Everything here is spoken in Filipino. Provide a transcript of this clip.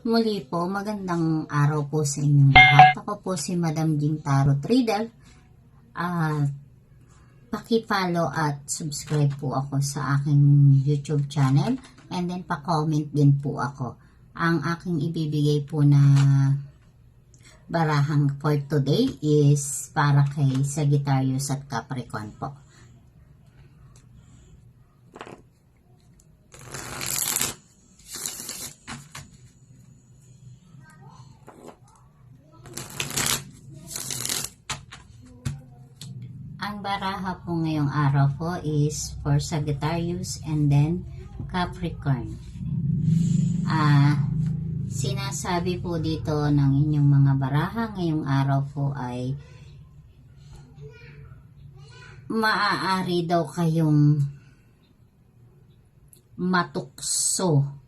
Muli po, magandang araw po sa inyong lahat. Ako po si Madam Jing Tarot Reader. Paki-follow at subscribe po ako sa aking YouTube channel. And then pa-comment din po ako. Ang aking ibibigay po na barahang for today is para kay Sagittarius at Capricorn po. Ang baraha po ngayong araw po is for Sagittarius and then Capricorn. Sinasabi po dito ng inyong mga baraha ngayong araw po ay maaari daw kayong matukso